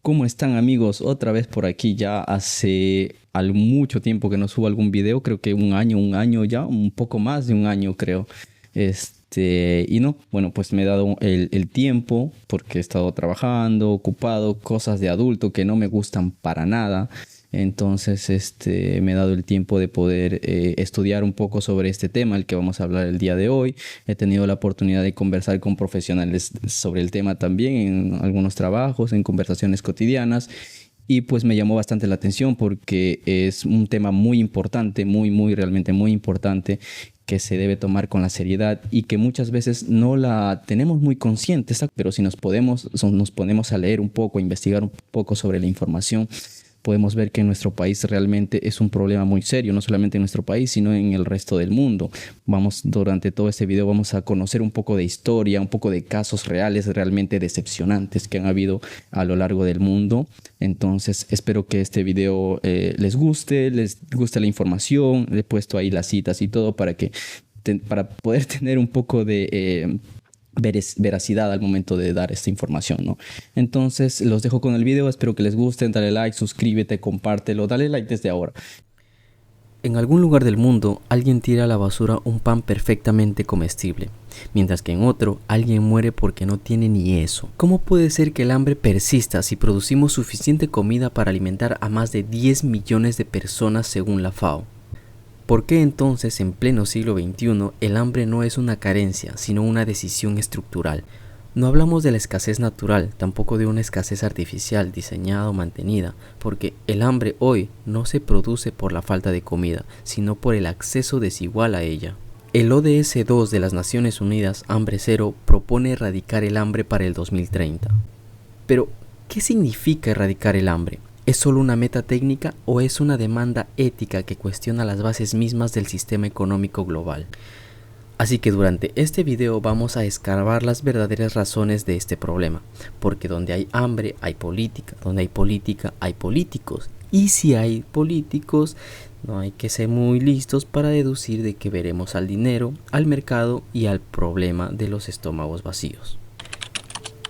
¿Cómo están, amigos? Otra vez por aquí. Ya hace mucho tiempo que no subo algún video, creo que un año ya, un poco más de un año creo. Y no, bueno, pues me he dado el tiempo porque he estado trabajando, ocupado, cosas de adulto que no me gustan para nada. Entonces, me he dado el tiempo de poder estudiar un poco sobre este tema, el que vamos a hablar el día de hoy. He tenido la oportunidad de conversar con profesionales sobre el tema también en algunos trabajos, en conversaciones cotidianas. Y pues me llamó bastante la atención porque es un tema muy importante, realmente muy importante, que se debe tomar con la seriedad y que muchas veces no la tenemos muy consciente, pero si nos ponemos a leer un poco, a investigar un poco sobre la información, podemos ver que en nuestro país realmente es un problema muy serio, no solamente en nuestro país, sino en el resto del mundo. Durante todo este video vamos a conocer un poco de historia, un poco de casos reales, realmente decepcionantes que han habido a lo largo del mundo. Entonces, espero que este video les guste la información. Le he puesto ahí las citas y todo para poder tener un poco de veracidad al momento de dar esta información, ¿no? Entonces los dejo con el video, espero que les guste, dale like, suscríbete, compártelo, dale like desde ahora. En algún lugar del mundo, alguien tira a la basura un pan perfectamente comestible, mientras que en otro, alguien muere porque no tiene ni eso. ¿Cómo puede ser que el hambre persista si producimos suficiente comida para alimentar a más de 10 millones de personas según la FAO? ¿Por qué entonces, en pleno siglo XXI, el hambre no es una carencia, sino una decisión estructural? No hablamos de la escasez natural, tampoco de una escasez artificial, diseñada o mantenida, porque el hambre hoy no se produce por la falta de comida, sino por el acceso desigual a ella. El ODS 2 de las Naciones Unidas, Hambre Cero, propone erradicar el hambre para el 2030. Pero, ¿qué significa erradicar el hambre? ¿Es solo una meta técnica o es una demanda ética que cuestiona las bases mismas del sistema económico global? Así que durante este video vamos a escarbar las verdaderas razones de este problema, porque donde hay hambre hay política, donde hay política hay políticos, y si hay políticos no hay que ser muy listos para deducir de que veremos al dinero, al mercado y al problema de los estómagos vacíos.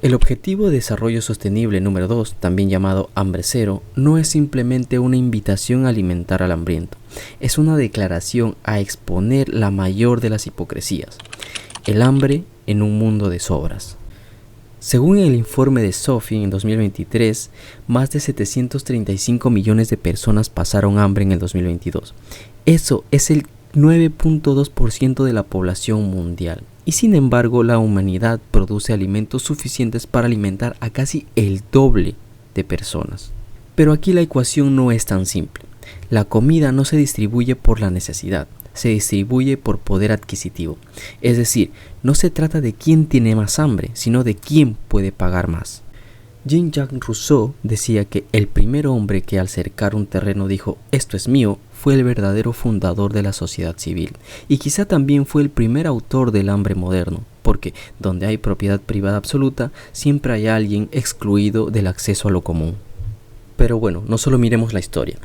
El Objetivo de Desarrollo Sostenible número 2, también llamado Hambre Cero, no es simplemente una invitación a alimentar al hambriento, es una declaración a exponer la mayor de las hipocresías, el hambre en un mundo de sobras. Según el informe de SOFI en 2023, más de 735 millones de personas pasaron hambre en el 2022. Eso es el 9.2% de la población mundial. Y sin embargo, la humanidad produce alimentos suficientes para alimentar a casi el doble de personas. Pero aquí la ecuación no es tan simple. La comida no se distribuye por la necesidad, se distribuye por poder adquisitivo. Es decir, no se trata de quién tiene más hambre, sino de quién puede pagar más. Jean-Jacques Rousseau decía que el primer hombre que al cercar un terreno dijo «esto es mío» fue el verdadero fundador de la sociedad civil, y quizá también fue el primer autor del hambre moderno, porque donde hay propiedad privada absoluta, siempre hay alguien excluido del acceso a lo común. Pero bueno, no solo miremos la historia.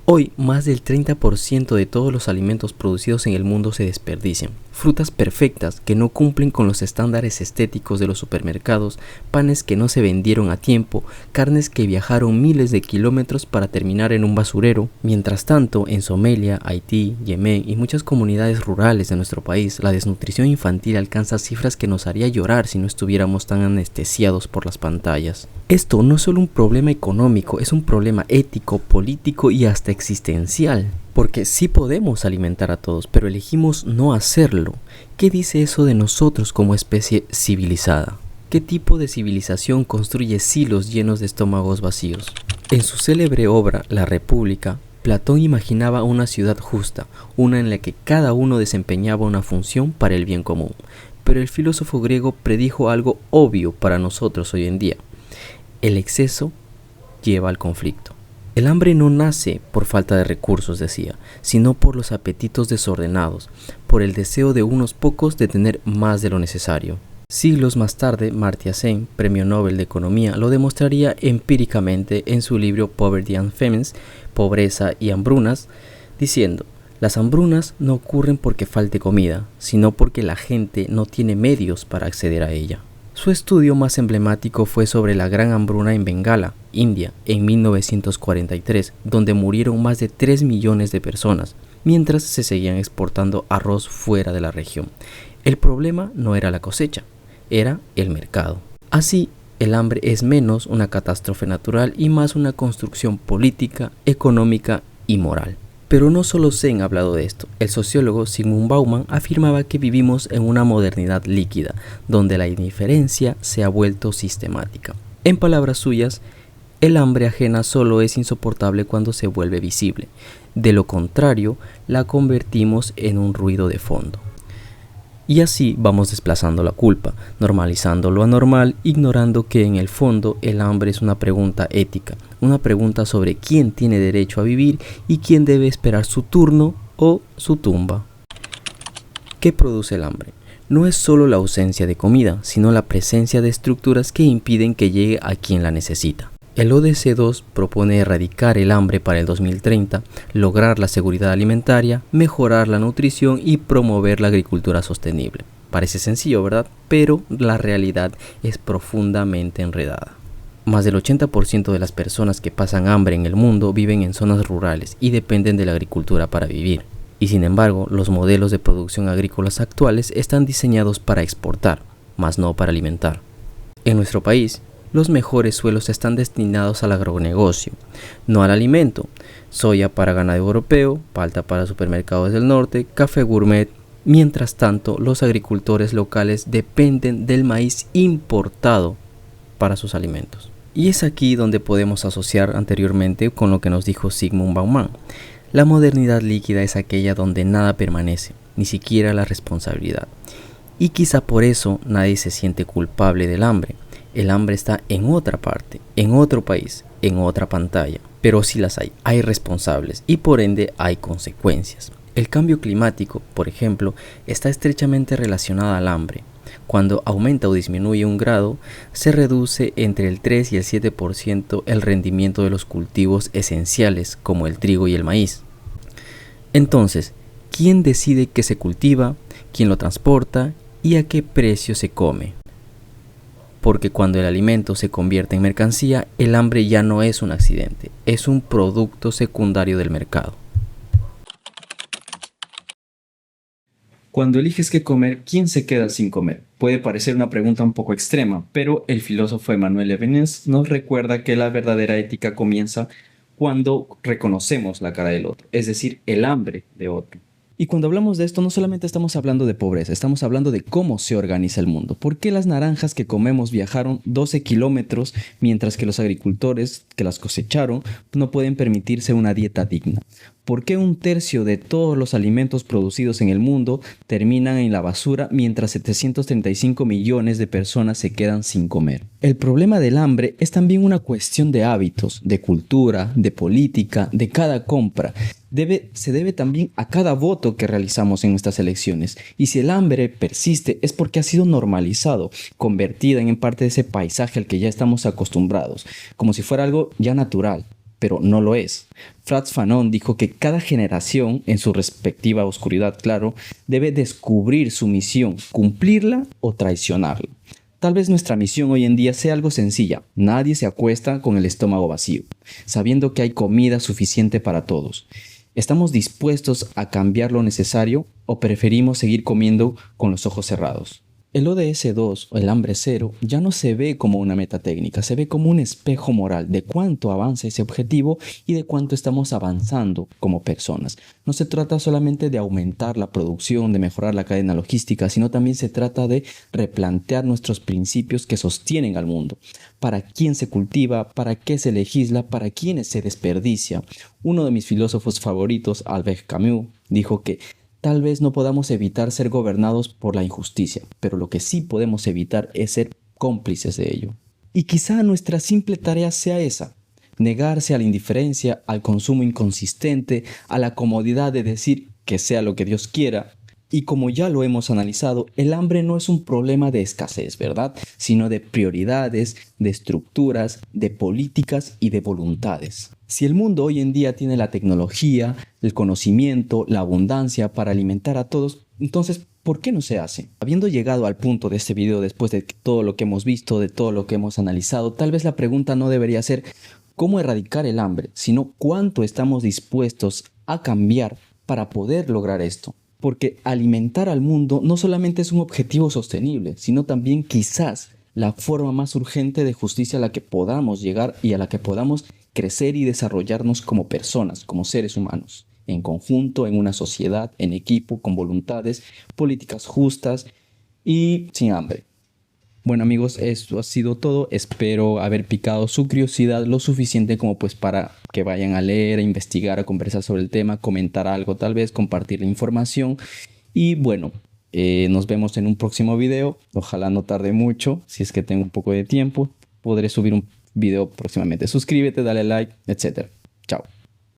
Hoy, más del 30% de todos los alimentos producidos en el mundo se desperdician. Frutas perfectas que no cumplen con los estándares estéticos de los supermercados, panes que no se vendieron a tiempo, carnes que viajaron miles de kilómetros para terminar en un basurero. Mientras tanto, en Somalia, Haití, Yemen y muchas comunidades rurales de nuestro país, la desnutrición infantil alcanza cifras que nos haría llorar si no estuviéramos tan anestesiados por las pantallas. Esto no es solo un problema económico, es un problema ético, político y hasta existencial. Porque sí podemos alimentar a todos, pero elegimos no hacerlo. ¿Qué dice eso de nosotros como especie civilizada? ¿Qué tipo de civilización construye silos llenos de estómagos vacíos? En su célebre obra, La República, Platón imaginaba una ciudad justa, una en la que cada uno desempeñaba una función para el bien común. Pero el filósofo griego predijo algo obvio para nosotros hoy en día. El exceso lleva al conflicto. El hambre no nace por falta de recursos, decía, sino por los apetitos desordenados, por el deseo de unos pocos de tener más de lo necesario. Siglos más tarde, Amartya Sen, Premio Nobel de Economía, lo demostraría empíricamente en su libro Poverty and Famines, Pobreza y Hambrunas, diciendo: las hambrunas no ocurren porque falte comida, sino porque la gente no tiene medios para acceder a ella. Su estudio más emblemático fue sobre la gran hambruna en Bengala, India, en 1943, donde murieron más de 3 millones de personas, mientras se seguían exportando arroz fuera de la región. El problema no era la cosecha, era el mercado. Así, el hambre es menos una catástrofe natural y más una construcción política, económica y moral. Pero no solo Sen ha hablado de esto. El sociólogo Zygmunt Bauman afirmaba que vivimos en una modernidad líquida, donde la indiferencia se ha vuelto sistemática. En palabras suyas, el hambre ajena solo es insoportable cuando se vuelve visible. De lo contrario, la convertimos en un ruido de fondo. Y así vamos desplazando la culpa, normalizando lo anormal, ignorando que en el fondo el hambre es una pregunta ética, una pregunta sobre quién tiene derecho a vivir y quién debe esperar su turno o su tumba. ¿Qué produce el hambre? No es solo la ausencia de comida, sino la presencia de estructuras que impiden que llegue a quien la necesita. El ODS 2 propone erradicar el hambre para el 2030, lograr la seguridad alimentaria, mejorar la nutrición y promover la agricultura sostenible. Parece sencillo, ¿verdad? Pero la realidad es profundamente enredada. Más del 80% de las personas que pasan hambre en el mundo viven en zonas rurales y dependen de la agricultura para vivir. Y sin embargo, los modelos de producción agrícolas actuales están diseñados para exportar, más no para alimentar. En nuestro país, los mejores suelos están destinados al agronegocio, no al alimento. Soya para ganado europeo, palta para supermercados del norte, café gourmet. Mientras tanto, los agricultores locales dependen del maíz importado para sus alimentos. Y es aquí donde podemos asociar anteriormente con lo que nos dijo Zygmunt Bauman. La modernidad líquida es aquella donde nada permanece, ni siquiera la responsabilidad. Y quizá por eso nadie se siente culpable del hambre. El hambre está en otra parte, en otro país, en otra pantalla. Pero sí las hay responsables y por ende hay consecuencias. El cambio climático, por ejemplo, está estrechamente relacionado al hambre. Cuando aumenta o disminuye 1 grado, se reduce entre el 3 y el 7% el rendimiento de los cultivos esenciales como el trigo y el maíz. Entonces, ¿quién decide qué se cultiva, quién lo transporta y a qué precio se come? Porque cuando el alimento se convierte en mercancía, el hambre ya no es un accidente, es un producto secundario del mercado. Cuando eliges qué comer, ¿quién se queda sin comer? Puede parecer una pregunta un poco extrema, pero el filósofo Emmanuel Levinas nos recuerda que la verdadera ética comienza cuando reconocemos la cara del otro, es decir, el hambre de otro. Y cuando hablamos de esto, no solamente estamos hablando de pobreza, estamos hablando de cómo se organiza el mundo. ¿Por qué las naranjas que comemos viajaron 12 kilómetros mientras que los agricultores que las cosecharon no pueden permitirse una dieta digna? ¿Por qué 1/3 de todos los alimentos producidos en el mundo terminan en la basura mientras 735 millones de personas se quedan sin comer? El problema del hambre es también una cuestión de hábitos, de cultura, de política, de cada compra. Se debe también a cada voto que realizamos en nuestras elecciones. Y si el hambre persiste es porque ha sido normalizado, convertida en parte de ese paisaje al que ya estamos acostumbrados, como si fuera algo ya natural. Pero no lo es. Frantz Fanon dijo que cada generación, en su respectiva oscuridad, claro, debe descubrir su misión, cumplirla o traicionarla. Tal vez nuestra misión hoy en día sea algo sencilla. Nadie se acuesta con el estómago vacío, sabiendo que hay comida suficiente para todos. ¿Estamos dispuestos a cambiar lo necesario o preferimos seguir comiendo con los ojos cerrados? El ODS 2 o el hambre cero ya no se ve como una meta técnica, se ve como un espejo moral de cuánto avanza ese objetivo y de cuánto estamos avanzando como personas. No se trata solamente de aumentar la producción, de mejorar la cadena logística, sino también se trata de replantear nuestros principios que sostienen al mundo. ¿Para quién se cultiva? ¿Para qué se legisla? ¿Para quiénes se desperdicia? Uno de mis filósofos favoritos, Albert Camus, dijo que tal vez no podamos evitar ser gobernados por la injusticia, pero lo que sí podemos evitar es ser cómplices de ello. Y quizá nuestra simple tarea sea esa, negarse a la indiferencia, al consumo inconsistente, a la comodidad de decir que sea lo que Dios quiera. Y como ya lo hemos analizado, el hambre no es un problema de escasez, ¿verdad? Sino de prioridades, de estructuras, de políticas y de voluntades. Si el mundo hoy en día tiene la tecnología, el conocimiento, la abundancia para alimentar a todos, entonces, ¿Por qué no se hace? Habiendo llegado al punto de este video después de todo lo que hemos visto, de todo lo que hemos analizado, tal vez la pregunta no debería ser cómo erradicar el hambre, sino cuánto estamos dispuestos a cambiar para poder lograr esto. Porque alimentar al mundo no solamente es un objetivo sostenible, sino también quizás la forma más urgente de justicia a la que podamos llegar y a la que podamos crecer y desarrollarnos como personas, como seres humanos, en conjunto, en una sociedad, en equipo, con voluntades, políticas justas y sin hambre. Bueno amigos, esto ha sido todo. Espero haber picado su curiosidad lo suficiente como pues para que vayan a leer, a investigar, a conversar sobre el tema, comentar algo tal vez, compartir la información. Y bueno, nos vemos en un próximo video. Ojalá no tarde mucho. Si es que tengo un poco de tiempo, podré subir un video próximamente. Suscríbete, dale like, etc. Chao.